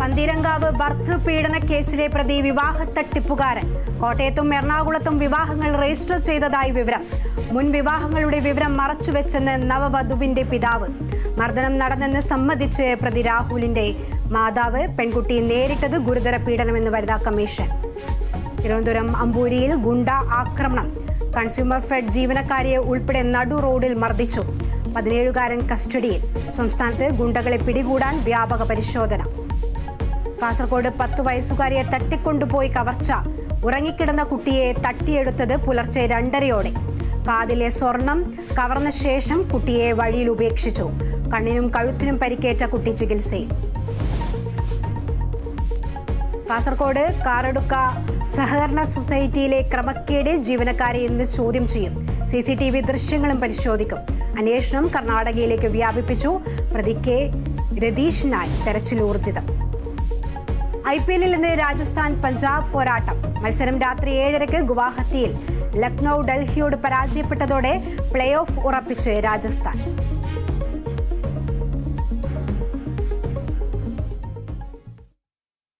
പന്തീരങ്കാവ് ഭർതൃപീഡന കേസിലെ പ്രതി വിവാഹ തട്ടിപ്പുകാരൻ. കോട്ടയത്തും എറണാകുളത്തും വിവാഹങ്ങൾ രജിസ്റ്റർ ചെയ്തതായി വിവരം. മുൻ വിവാഹങ്ങളുടെ വിവരം മറച്ചുവെച്ചെന്ന് നവവധുവിന്റെ പിതാവ്. മർദ്ദനം നടന്നെന്ന് സമ്മതിച്ച് പ്രതി രാഹുലിന്റെ മാതാവ്. പെൺകുട്ടി നേരിട്ടത് ഗുരുതര പീഡനമെന്ന് വനിതാ കമ്മീഷൻ. തിരുവനന്തപുരം അമ്പൂരിയിൽ ഗുണ്ട ആക്രമണം. കൺസ്യൂമർ ഫെഡ് ജീവനക്കാരിയെ ഉൾപ്പെടെ നടു റോഡിൽ മർദ്ദിച്ചു. 17-കാരൻ കസ്റ്റഡിയിൽ. സംസ്ഥാനത്ത് ഗുണ്ടകളെ പിടികൂടാൻ വ്യാപക പരിശോധന. കാസർഗോഡ് 10 വയസ്സുകാരിയെ തട്ടിക്കൊണ്ടുപോയി കവർച്ച. ഉറങ്ങിക്കിടന്ന കുട്ടിയെ തട്ടിയെടുത്തത് പുലർച്ചെ 2:30-ഓടെ. കാതിലെ സ്വർണം കവർന്ന ശേഷം കുട്ടിയെ വഴിയിൽ ഉപേക്ഷിച്ചു. കണ്ണിനും കഴുത്തിനും പരിക്കേറ്റ കുട്ടി ചികിത്സയിൽ. കാസർഗോഡ് കാറടുക്ക സഹകരണ സൊസൈറ്റിയിലെ ക്രമക്കേടിൽ ജീവനക്കാരെ ഇന്ന് ചോദ്യം ചെയ്യും. CCTV ദൃശ്യങ്ങളും പരിശോധിക്കും. അന്വേഷണം കർണാടകയിലേക്ക് വ്യാപിപ്പിച്ചു. പ്രതി കെ രതീഷിനായി തെരച്ചിൽ ഊർജിതം. IPL-ൽ ഇന്ന് രാജസ്ഥാൻ പഞ്ചാബ് പോരാട്ടം. മത്സരം രാത്രി 7:30-ക്ക് ഗുവാഹത്തിയിൽ. ലക്നൌ ഡൽഹിയോട് പരാജയപ്പെട്ടതോടെ പ്ലേ ഓഫ് ഉറപ്പിച്ച് രാജസ്ഥാൻ.